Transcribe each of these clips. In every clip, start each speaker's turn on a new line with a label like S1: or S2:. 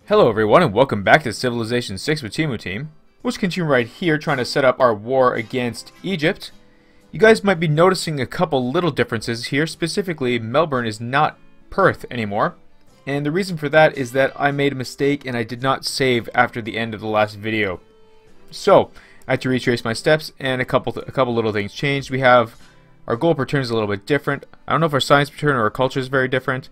S1: Hello everyone and welcome back to Civilization 6 with Teamuteam. We'll continue right here trying to set up our war against Egypt. You guys might be noticing a couple little differences here. Specifically, Melbourne is not Perth anymore. And the reason for that is that I made a mistake and I did not save after the end of the last video. So, I had to retrace my steps and a couple little things changed. We have our goal per turn is a little bit different. I don't know if our science per turn or our culture is very different.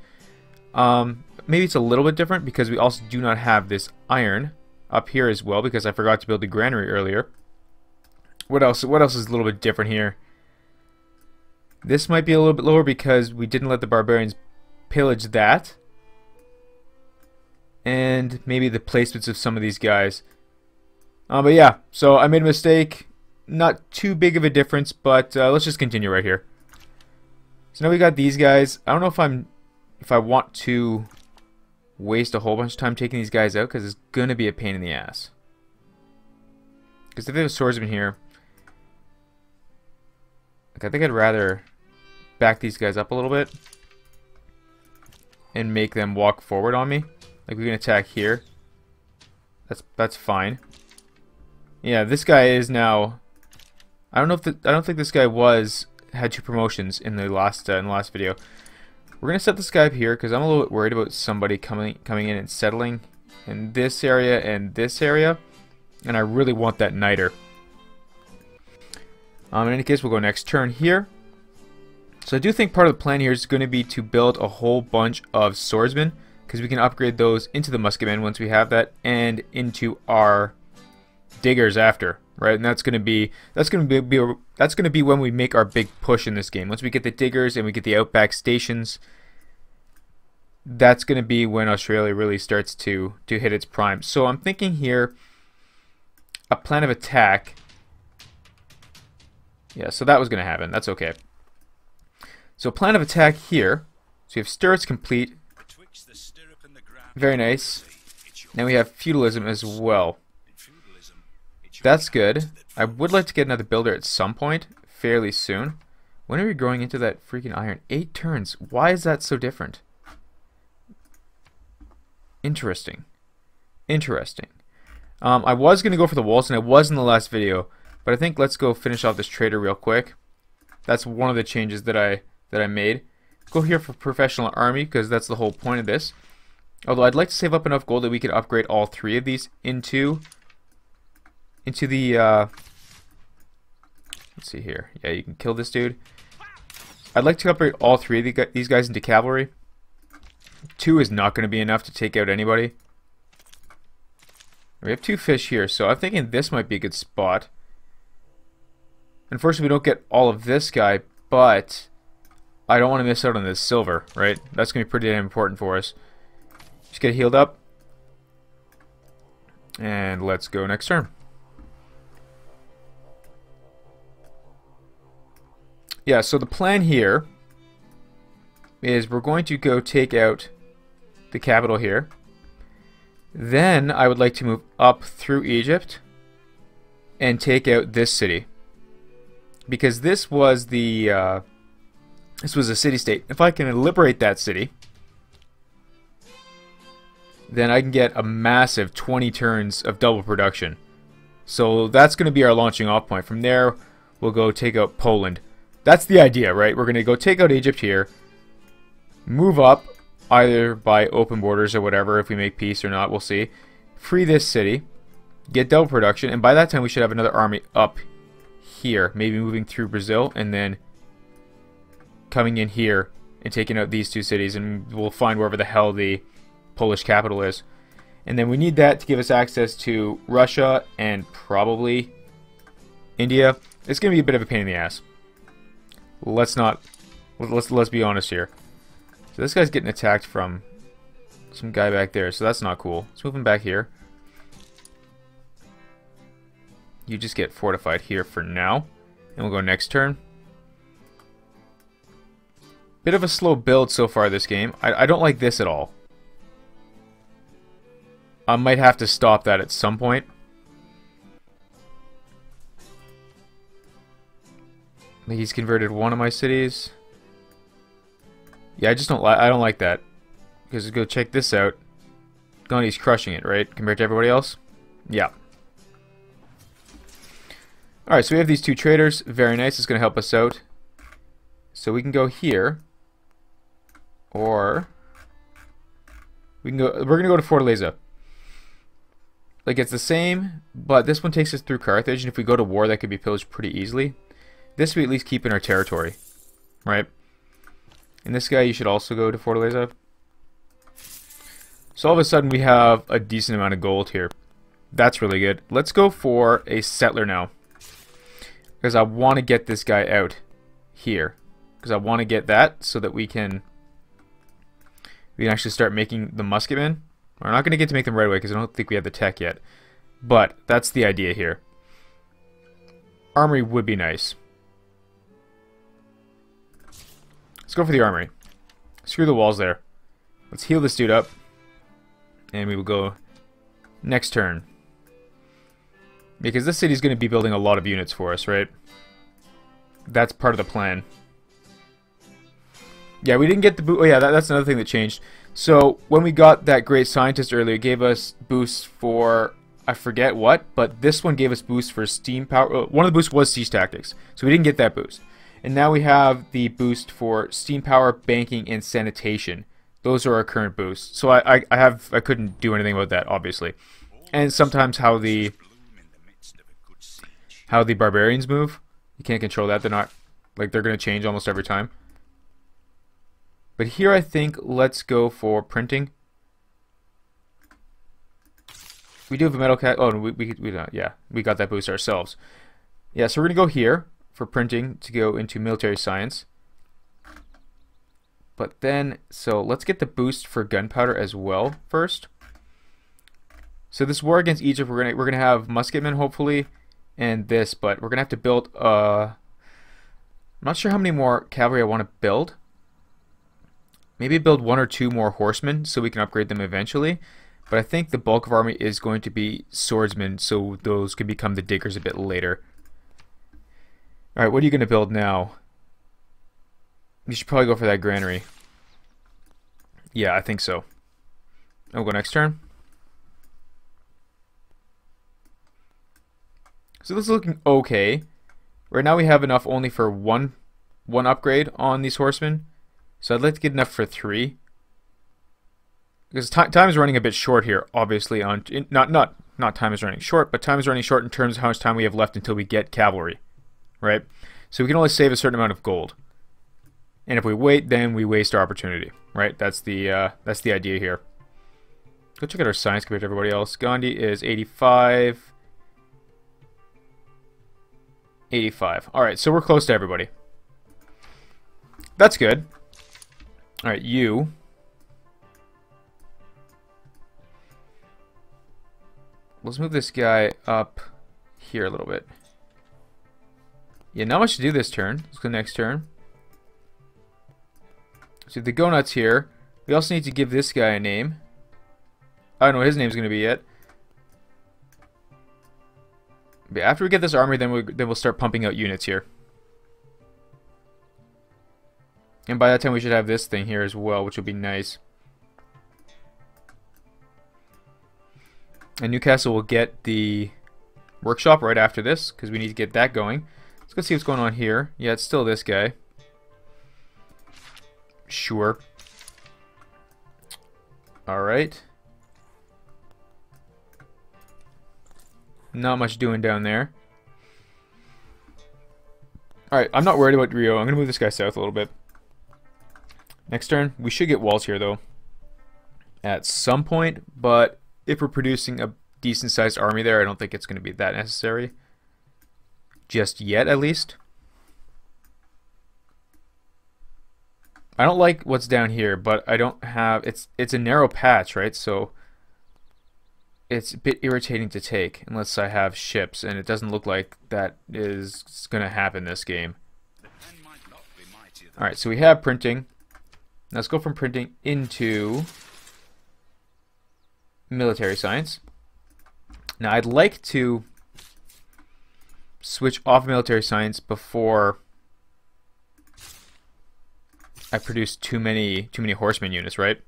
S1: Maybe it's a little bit different because we also do not have this iron up here as well because I forgot to build the granary earlier. What else is a little bit different here? This might be a little bit lower because we didn't let the barbarians pillage that. And maybe the placements of some of these guys. But yeah, so I made a mistake. Not too big of a difference, but let's just continue right here. So now we got these guys. I don't know if I want to waste a whole bunch of time taking these guys out because it's gonna be a pain in the ass. Because if they have a swordsman here, like, I think I'd rather back these guys up a little bit and make them walk forward on me. Like, we can attack here. That's fine. Yeah, this guy is now. I don't think this guy had 2 promotions in the last video. We're gonna set this guy up here because I'm a little bit worried about somebody coming in and settling in this area and this area, and I really want that niter. In any case, we'll go next turn here. So I do think part of the plan here is going to be to build a whole bunch of swordsmen because we can upgrade those into the musketmen once we have that, and into our diggers after, right? And that's going to be when we make our big push in this game. Once we get the diggers and we get the outback stations, that's going to be when Australia really starts to hit its prime. So I'm thinking here a plan of attack. Yeah, so that was going to happen. That's okay. So plan of attack here. So we have stirrups complete. Very nice. Now we have feudalism as well. That's good. I would like to get another builder at some point, fairly soon. When are we growing into that freaking iron? 8 turns. Why is that so different? Interesting. Interesting. I was going to go for the walls, and I was in the last video, but I think let's go finish off this trader real quick. That's one of the changes that I made. Go here for professional army, because that's the whole point of this. Although I'd like to save up enough gold that we could upgrade all 3 of these into the let's see here. Yeah, you can kill this dude. I'd like to upgrade all 3 of these guys into cavalry. 2 is not going to be enough to take out anybody. We have 2 fish here, so I'm thinking this might be a good spot. Unfortunately, we don't get all of this guy, but I don't want to miss out on this silver, right? That's going to be pretty important for us. Just get healed up. And let's go next turn. Yeah, so the plan here is we're going to go take out the capital here. Then I would like to move up through Egypt and take out this city. Because this was a city-state. If I can liberate that city, then I can get a massive 20 turns of double production. So that's going to be our launching off point. From there, we'll go take out Poland. That's the idea, right? We're going to go take out Egypt here, move up, either by open borders or whatever, if we make peace or not, we'll see. Free this city, get double production, and by that time we should have another army up here, maybe moving through Brazil, and then coming in here and taking out these 2 cities, and we'll find wherever the hell the Polish capital is. And then we need that to give us access to Russia and probably India. It's going to be a bit of a pain in the ass. Let's be honest here. So this guy's getting attacked from some guy back there, so that's not cool. Let's move him back here. You just get fortified here for now, and we'll go next turn. Bit of a slow build so far this game. I don't like this at all. I might have to stop that at some point. He's converted one of my cities. Yeah, I don't like that. Because go check this out. Gandhi's crushing it, right? Compared to everybody else? Yeah. Alright, so we have these two traders. Very nice. It's going to help us out. So we can go here. Or we can go. We're going to go to Fortaleza. Like, it's the same, but this one takes us through Carthage, and if we go to war, that could be pillaged pretty easily. This we at least keep in our territory, right? And this guy, you should also go to Fortaleza. So all of a sudden, we have a decent amount of gold here. That's really good. Let's go for a settler now, because I want to get this guy out here, because I want to get that so that we can actually start making the musketmen. We're not going to get to make them right away because I don't think we have the tech yet. But that's the idea here. Armory would be nice. Let's go for the armory. Screw the walls there. Let's heal this dude up. And we will go next turn. Because this city's going to be building a lot of units for us, right? That's part of the plan. Yeah, we didn't get the boost. Oh yeah, that's another thing that changed. So when we got that great scientist earlier, it gave us boosts for, I forget what, but this one gave us boosts for steam power. One of the boosts was siege tactics, so we didn't get that boost. And now we have the boost for steam power, banking, and sanitation. Those are our current boosts. So I couldn't do anything about that, obviously. And sometimes how the barbarians move, you can't control that. They're not, like, they're going to change almost every time. But here I think let's go for printing. We do have a metal cat. Oh, no, yeah, we got that boost ourselves. Yeah, so we're gonna go here for printing to go into military science. But then, so let's get the boost for gunpowder as well first. So this war against Egypt, we're gonna have musketmen hopefully, and this, but we're gonna have to build. I'm not sure how many more cavalry I want to build. Maybe build 1 or 2 more horsemen so we can upgrade them eventually. But I think the bulk of army is going to be swordsmen, so those can become the diggers a bit later. Alright, what are you going to build now? You should probably go for that granary. Yeah, I think so. I'll go next turn. So this is looking okay. Right now we have enough only for one upgrade on these horsemen. So I'd like to get enough for 3. Because time is running a bit short here, obviously. Not time is running short, but time is running short in terms of how much time we have left until we get cavalry. Right? So we can only save a certain amount of gold. And if we wait, then we waste our opportunity. Right? That's the idea here. Go check out our science compared to everybody else. Gandhi is 85. 85. Alright, so we're close to everybody. That's good. Alright, you. Let's move this guy up here a little bit. Yeah, not much to do this turn. Let's go next turn. So the go nuts here. We also need to give this guy a name. I don't know what his name's going to be yet. But after we get this army, then we'll start pumping out units here. And by that time we should have this thing here as well, which will be nice. And Newcastle will get the workshop right after this, because we need to get that going. Let's go see what's going on here. Yeah, it's still this guy. Sure. Alright. Not much doing down there. Alright, I'm not worried about Rio. I'm going to move this guy south a little bit. Next turn, we should get walls here though. At some point, but if we're producing a decent sized army there, I don't think it's going to be that necessary. Just yet, at least. I don't like what's down here, but I don't have... It's a narrow patch, right? So it's a bit irritating to take unless I have ships, and it doesn't look like that is going to happen this game. Alright, so we have printing. Now let's go from printing into military science. Now I'd like to switch off military science before I produce too many horseman units, right?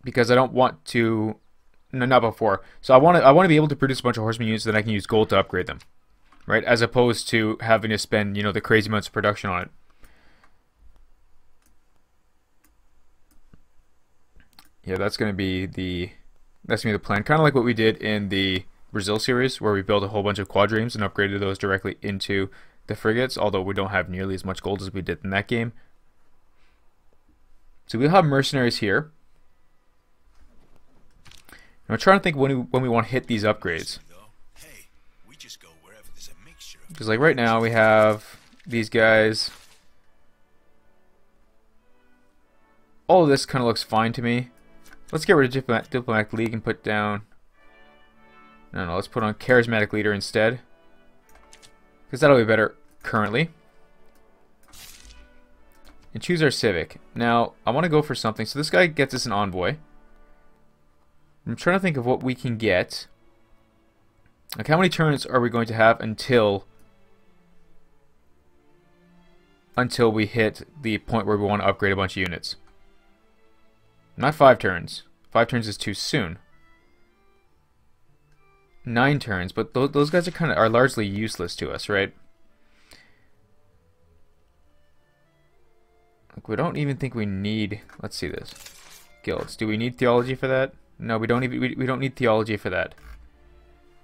S1: because I don't want to. No, not before. So I want to be able to produce a bunch of horseman units, so that I can use gold to upgrade them, right? As opposed to having to spend, you know, the crazy amounts of production on it. Yeah, that's gonna be the plan. Kind of like what we did in the Brazil series, where we built a whole bunch of quadrigems and upgraded those directly into the frigates. Although we don't have nearly as much gold as we did in that game. So we'll have mercenaries here. I'm trying to think when we want to hit these upgrades. Because like right now we have these guys. All of this kind of looks fine to me. Let's get rid of diplomatic league and put down. No, let's put on charismatic leader instead. Because that'll be better currently. And choose our civic. Now I want to go for something. So this guy gets us an envoy. I'm trying to think of what we can get. Like, how many turns are we going to have until we hit the point where we want to upgrade a bunch of units? Not 5 turns. 5 turns is too soon. 9 turns, but those guys are largely useless to us, right? Like, we don't even think we need. Let's see this. Guilds. Do we need theology for that? No, we don't need theology for that.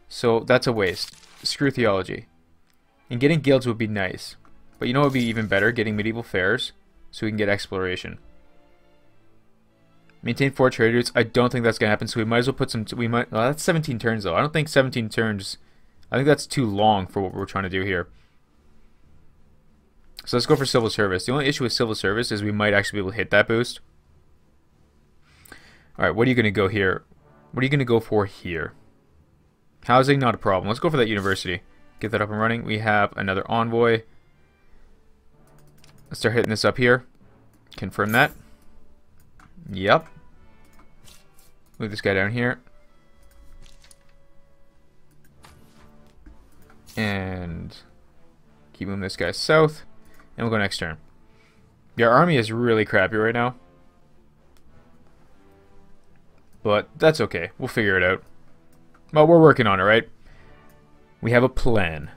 S1: So that's a waste. Screw theology. And getting guilds would be nice. But you know what would be even better? Getting medieval fairs so we can get exploration. Maintain 4 trade routes. I don't think that's going to happen, so we might as well put some... well, that's 17 turns, though. I don't think 17 turns... I think that's too long for what we're trying to do here. So let's go for civil service. The only issue with civil service is we might actually be able to hit that boost. Alright, what are you going to go here? What are you going to go for here? Housing, not a problem. Let's go for that university. Get that up and running. We have another envoy. Let's start hitting this up here. Confirm that. Yep. Move this guy down here. And keep moving this guy south. And we'll go next turn. Yeah, our army is really crappy right now. But that's okay. We'll figure it out. Well, we're working on it, right? We have a plan.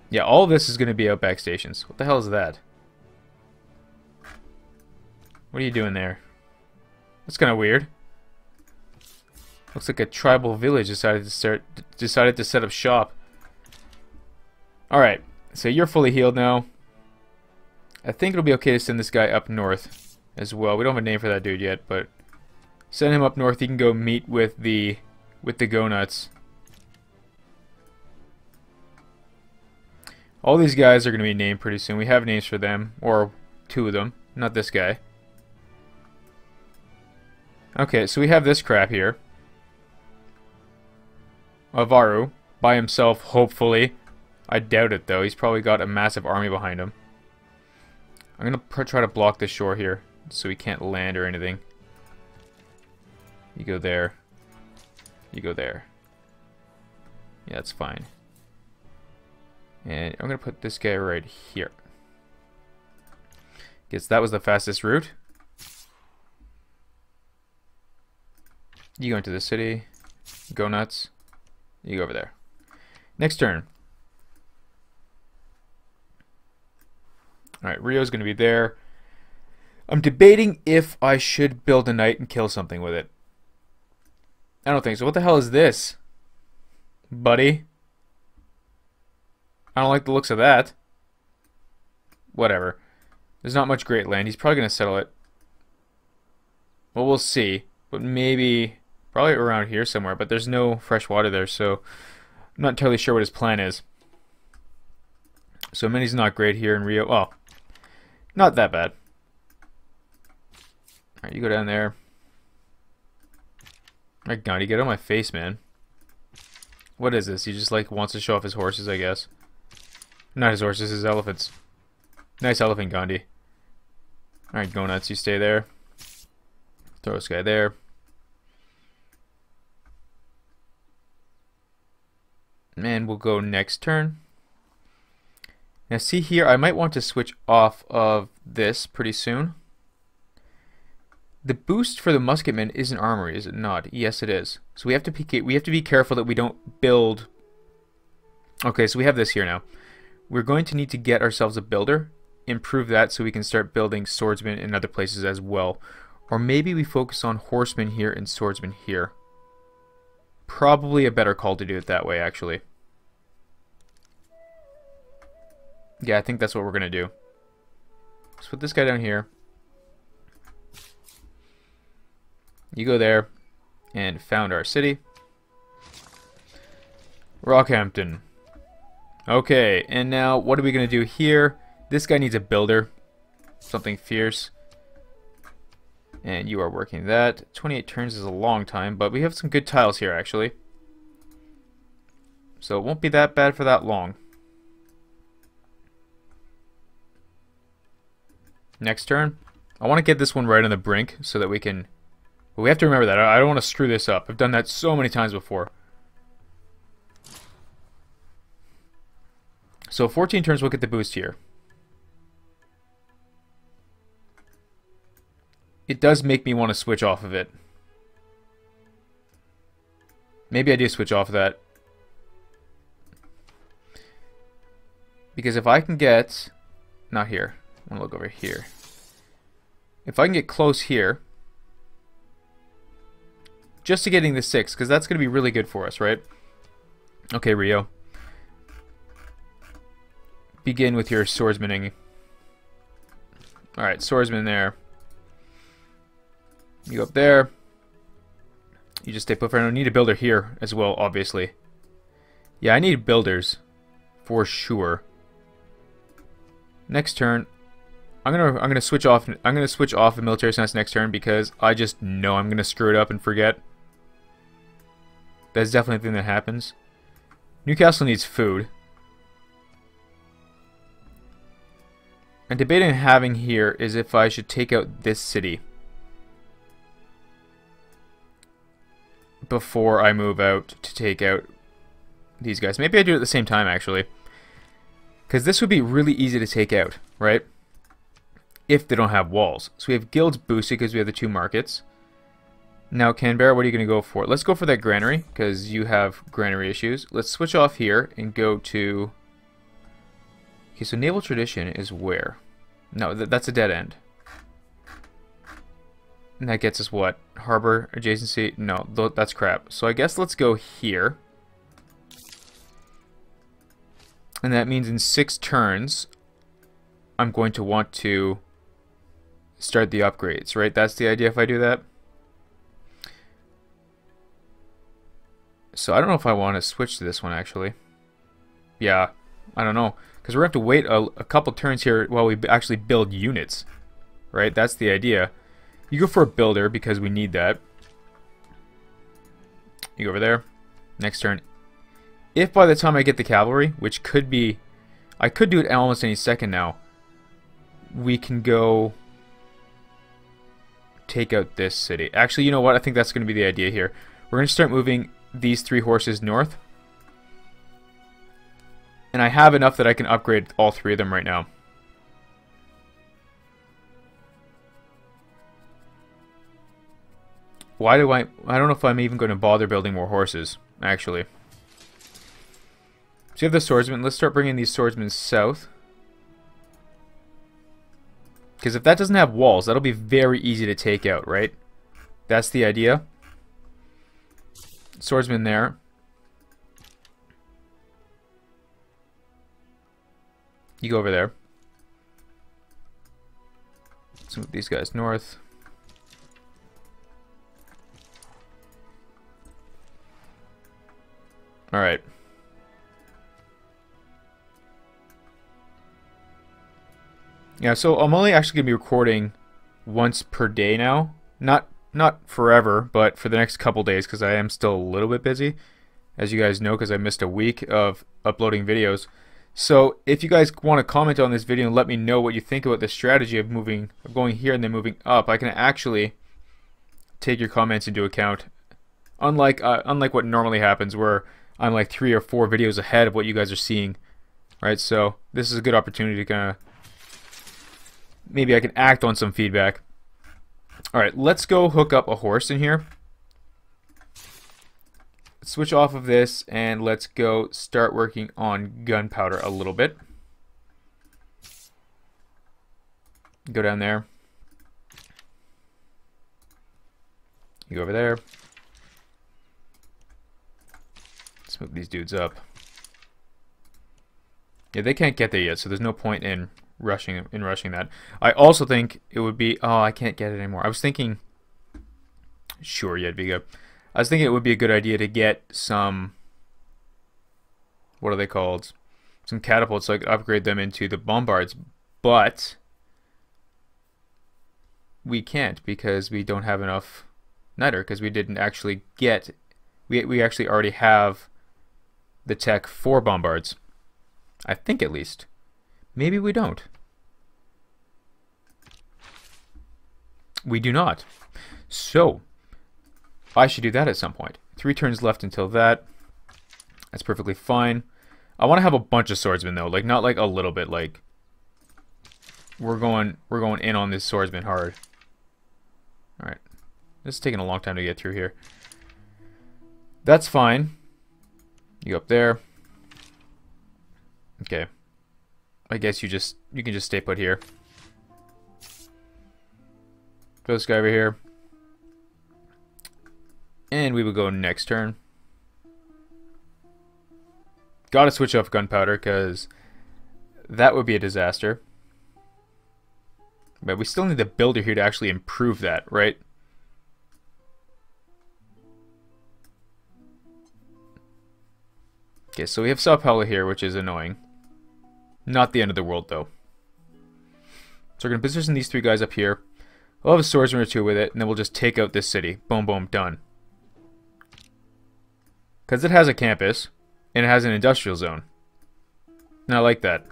S1: Yeah, all of this is going to be outback stations. What the hell is that? What are you doing there? That's kind of weird. Looks like a tribal village decided to set up shop. All right, so you're fully healed now. I think it'll be okay to send this guy up north as well. We don't have a name for that dude yet, but send him up north. He can go meet with the go-nuts. All these guys are going to be named pretty soon. We have names for them, or 2 of them. Not this guy. Okay, so we have this crap here. Avaru, by himself, hopefully. I doubt it, though. He's probably got a massive army behind him. I'm going to try to block this shore here, so he can't land or anything. You go there. You go there. Yeah, that's fine. And I'm going to put this guy right here. Guess that was the fastest route. You go into the city. Go nuts. You go over there. Next turn. Alright, Rio's going to be there. I'm debating if I should build a knight and kill something with it. I don't think so. What the hell is this? Buddy? I don't like the looks of that. Whatever. There's not much great land. He's probably going to settle it. Well, we'll see. But maybe... probably around here somewhere. But there's no fresh water there, so... I'm not entirely sure what his plan is. So Many's not great here in Rio. Well, not that bad. Alright, you go down there. My god, you get on my face, man. What is this? He just like wants to show off his horses, I guess. Not his horses, his elephants. Nice elephant, Gandhi. Alright, go nuts, you stay there. Throw this guy there. And we'll go next turn. Now see here, I might want to switch off of this pretty soon. The boost for the musketmen is an armory, is it not? Yes, it is. So we have to be careful that we don't build. Okay, so we have this here now. We're going to need to get ourselves a builder, improve that so we can start building swordsmen in other places as well. Or maybe we focus on horsemen here and swordsmen here. Probably a better call to do it that way, actually. Yeah, I think that's what we're going to do. Let's put this guy down here. You go there and found our city. Rockhampton. Okay, and now what are we going to do here? This guy needs a builder. Something fierce. And you are working that. 28 turns is a long time, but we have some good tiles here, actually. So it won't be that bad for that long. Next turn. I want to get this one right on the brink so that we can... But we have to remember that. I don't want to screw this up. I've done that so many times before. So 14 turns we'll get the boost here. It does make me want to switch off of it. Maybe I do switch off of that. Because if I can get... Not here. I'm going to look over here. If I can get close here, just to getting the 6, because that's going to be really good for us, right? Okay, Rio. Begin with your swordsmaning. Alright, swordsman there. You go up there. You just stay put for now. I need a builder here as well, obviously. Yeah, I need builders. For sure. Next turn, I'm gonna switch off the military science next turn because I just know I'm gonna screw it up and forget. That's definitely a thing that happens. Newcastle needs food. And debating having here is if I should take out this city before I move out to take out these guys. Maybe I do it at the same time, actually. Because this would be really easy to take out, right? If they don't have walls. So we have guilds boosted because we have the 2 markets. Now, Canberra, what are you going to go for? Let's go for that granary, because you have granary issues. Let's switch off here and go to... Okay, so naval tradition is where? No, that's a dead end. And that gets us what? Harbor adjacency? No, that's crap. So I guess let's go here. And that means in 6 turns, I'm going to want to start the upgrades, right? That's the idea if I do that. So I don't know if I want to switch to this one, actually. Yeah, I don't know. Because we're going to have to wait a couple turns here while we actually build units. Right? That's the idea. You go for a builder because we need that. You go over there. Next turn. If by the time I get the cavalry, which could be... I could do it almost any second now. We can go... take out this city. Actually, you know what? I think that's going to be the idea here. We're going to start moving these 3 horses north. And I have enough that I can upgrade all 3 of them right now. Why do I don't know if I'm even going to bother building more horses, actually. So you have the swordsmen. Let's start bringing these swordsmen south. Because if that doesn't have walls, that'll be very easy to take out, right? That's the idea. Swordsman there. You go over there. Let's move these guys north. Alright. Yeah, so I'm only actually going to be recording once per day now. Not forever, but for the next couple days, because I am still a little bit busy, as you guys know, because I missed a week of uploading videos. So if you guys want to comment on this video and let me know what you think about the strategy of going here and then moving up, I can actually take your comments into account. Unlike what normally happens, where I'm like 3 or 4 videos ahead of what you guys are seeing right? So this is a good opportunity to kind of, maybe I can act on some feedback. Alright, let's go hook up a horse in here. Switch off of this, and let's go start working on gunpowder a little bit. Go down there. You go over there. Let's move these dudes up. Yeah, they can't get there yet, so there's no point in rushing that. I also think it would be... Oh, I can't get it anymore. I was thinking... Sure, yeah, it'd be good. I was thinking it would be a good idea to get some... What are they called? Some catapults so I could upgrade them into the bombards. But... we can't because we don't have enough niter, because we didn't actually get... We actually already have the tech for bombards. I think at least. Maybe we don't. We do not. So, I should do that at some point. 3 turns left until that. That's perfectly fine. I want to have a bunch of swordsmen though, like not like a little bit, like we're going in on this swordsman hard. All right. This is taking a long time to get through here. That's fine. You go up there. Okay. I guess you can just stay put here. Throw this guy over here. And we will go next turn. Gotta switch off gunpowder, because that would be a disaster. But we still need the builder here to actually improve that, right? Okay, so we have Sao Paulo here, which is annoying. Not the end of the world, though. So we're going to position these 3 guys up here. We'll have a swordsman or 2 with it, and then we'll just take out this city. Boom, boom, done. Because it has a campus, and it has an industrial zone. And I like that.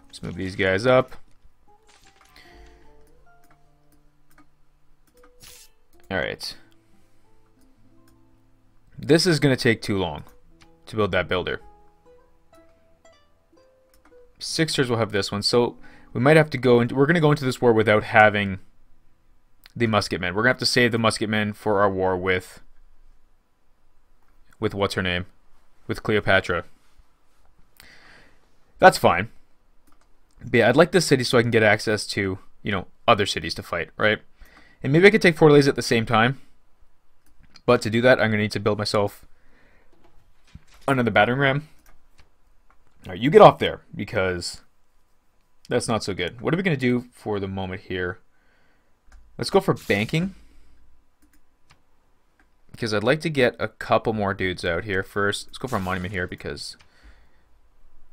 S1: Let's move these guys up. Alright. This is going to take too long to build that builder. 6 turns will have this one, so we might have to go into... We're going to go into this war without having the musketmen. We're going to have to save the musketmen for our war with what's her name? With Cleopatra. That's fine. But yeah, I'd like this city so I can get access to, you know, other cities to fight, right? And maybe I could take Fortaleza at the same time. But to do that, I'm going to need to build myself another battering ram. Alright, you get off there, because that's not so good. What are we going to do for the moment here? Let's go for banking. Because I'd like to get a couple more dudes out here first. Let's go for a monument here, because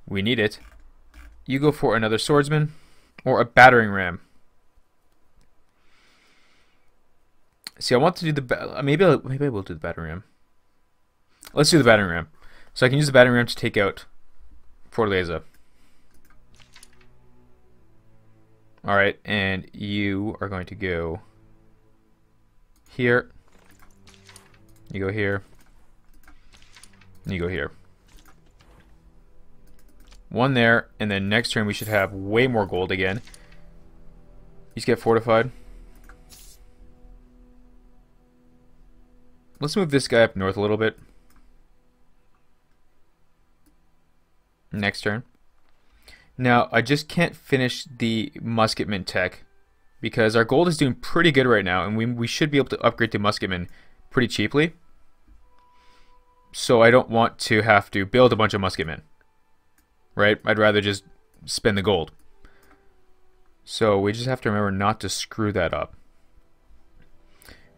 S1: we need it. You go for another swordsman or a battering ram. See, I want to do the... Maybe I will do the battering ram. Let's do the battering ram. So I can use the battering ram to take out Fortaleza. Alright, and you are going to go here. You go here. And you go here. 1 there, and then next turn we should have way more gold again. You just get fortified. Let's move this guy up north a little bit. Next turn. Now, I just can't finish the musketmen tech because our gold is doing pretty good right now, and we should be able to upgrade to musketmen pretty cheaply. So I don't want to have to build a bunch of musketmen. Right? I'd rather just spend the gold. So we just have to remember not to screw that up.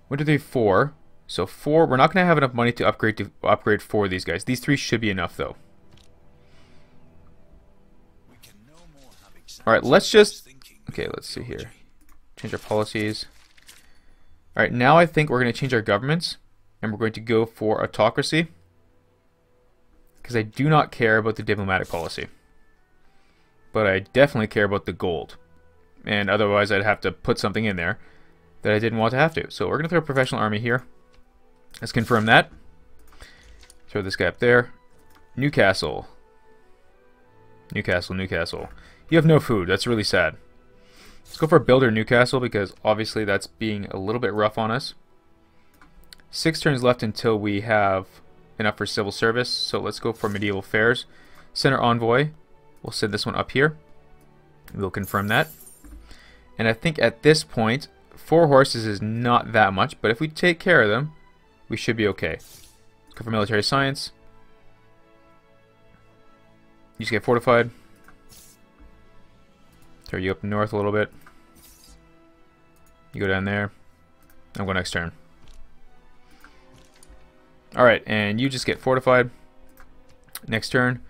S1: 1, 2, 3, 4. So 4, we're not going to have enough money to upgrade 4 of these guys. These 3 should be enough, though. Alright, let's just... Okay, let's see here. Change our policies. Alright, now I think we're going to change our governments. And we're going to go for autocracy. Because I do not care about the diplomatic policy. But I definitely care about the gold. And otherwise I'd have to put something in there that I didn't want to have to. So we're going to throw a professional army here. Let's confirm that. Throw this guy up there. Newcastle. Newcastle, Newcastle. You have no food. That's really sad. Let's go for Builder Newcastle because obviously that's being a little bit rough on us. 6 turns left until we have enough for civil service. So let's go for Medieval Fairs. Center Envoy. We'll send this one up here. We'll confirm that. And I think at this point, 4 horses is not that much, but if we take care of them, we should be okay. Let's go for Military Science. You just get fortified. Throw you up north a little bit. You go down there. I'll go next turn. Alright, and you just get fortified. Next turn.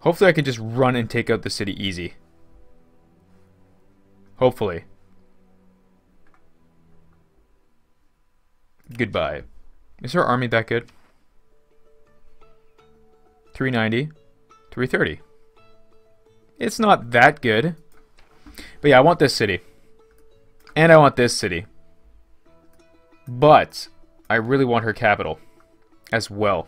S1: Hopefully I can just run and take out the city easy. Hopefully. Goodbye. Is our army that good? 390. 330. It's not that good. But yeah, I want this city. And I want this city. But I really want her capital as well.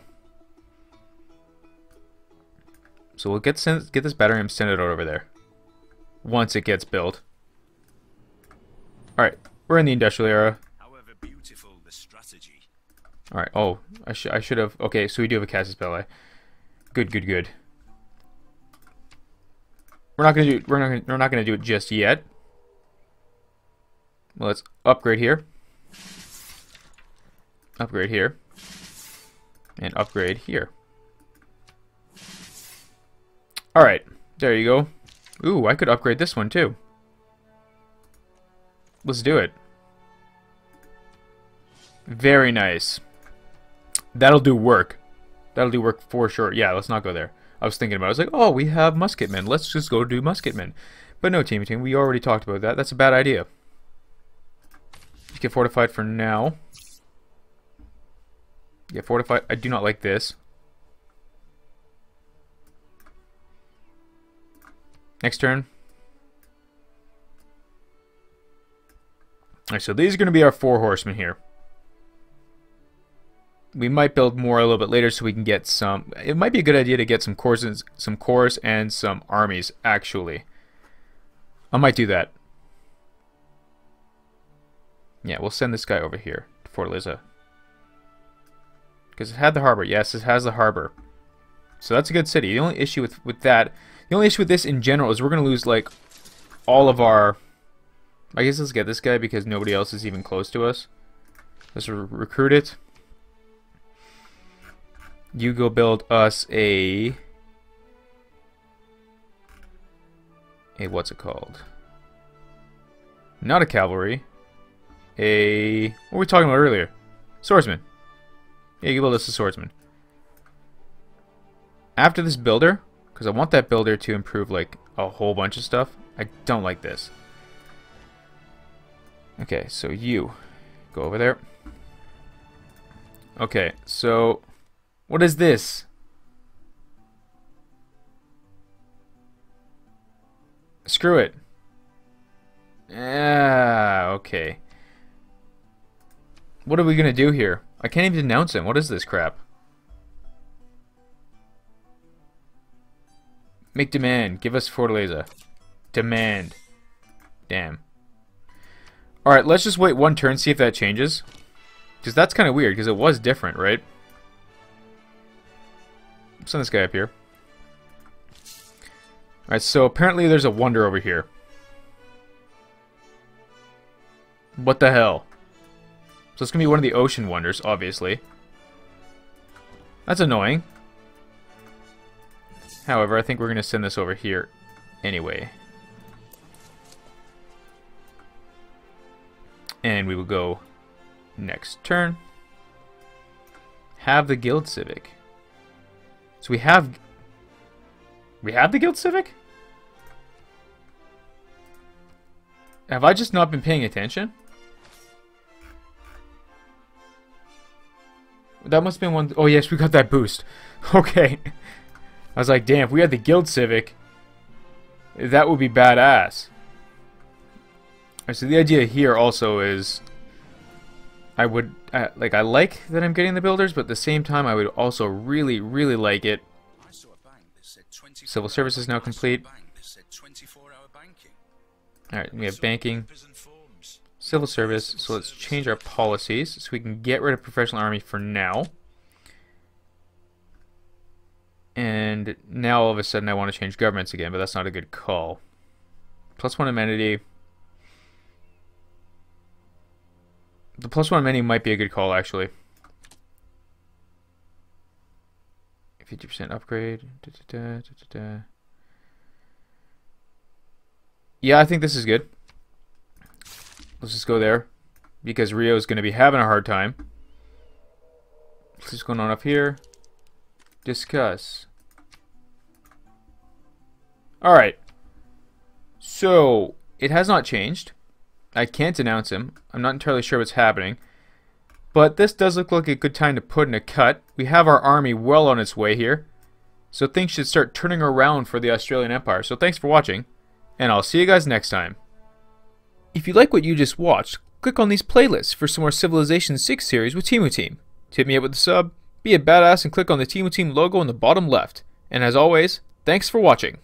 S1: So we'll get this battery and send it over there. Once it gets built. Alright, we're in the industrial era.
S2: However beautiful the strategy.
S1: Alright, oh, I should have. Okay, so we do have a Casus Belli. Good, good, good. We're not gonna do it just yet. Well, let's upgrade here. Upgrade here. And upgrade here. Alright, there you go. Ooh, I could upgrade this one too. Let's do it. Very nice. That'll do work. That'll do work for sure. Yeah, let's not go there. I was thinking about it. I was like, oh, we have musketmen. Let's just go do musketmen. But no, Teamuteam, we already talked about that. That's a bad idea. Just get fortified for now. Get fortified. I do not like this. Next turn. Alright, so these are going to be our 4 horsemen here. We might build more a little bit later so we can get some. It might be a good idea to get some corps and some armies, actually. I might do that. Yeah, we'll send this guy over here to Fortaleza. Because it had the harbor. Yes, it has the harbor. So that's a good city. The only issue with that, the only issue with this in general is we're going to lose, like, all of our... I guess let's get this guy because nobody else is even close to us. Let's recruit it. You go build us a what's it called? Not a cavalry. What were we talking about earlier? Swordsman. Yeah, you build us a swordsman. After this builder, because I want that builder to improve like a whole bunch of stuff. I don't like this. Okay, so you go over there. Okay, so what is this? Screw it. Ah, okay. What are we gonna do here? I can't even denounce him. What is this crap? Make demand. Give us Fortaleza. Demand. Damn. Alright, let's just wait 1 turn, see if that changes. Because that's kind of weird, because it was different, right? Send this guy up here. Alright, so apparently there's a wonder over here. What the hell? So it's going to be one of the ocean wonders, obviously. That's annoying. However, I think we're going to send this over here anyway. And we will go next turn. Have the Guild Civic. So we have the Guild Civic? Have I just not been paying attention? That must have been one. Oh yes, we got that boost. Okay. I was like, damn, if we had the Guild Civic, that would be badass. Alright, so the idea here also is I would like that I'm getting the builders, but at the same time I would also really like it. Civil service is now complete. Alright, we have banking, civil service, so let's change our policies so we can get rid of professional army for now. And now all of a sudden I want to change governments again, but that's not a good call. +1 amenity. The +1 amenity might be a good call, actually. 50% upgrade. Yeah, I think this is good. Let's just go there, because Rio is going to be having a hard time. What's going on up here? Discuss. Alright. So, it has not changed. I can't announce him. I'm not entirely sure what's happening. But this does look like a good time to put in a cut. We have our army well on its way here. So things should start turning around for the Australian Empire. So thanks for watching, and I'll see you guys next time. If you like what you just watched, click on these playlists for some more Civilization 6 series with Teamuteam. Tip me up with a sub, be a badass, and click on the Teamuteam logo in the bottom left. And as always, thanks for watching.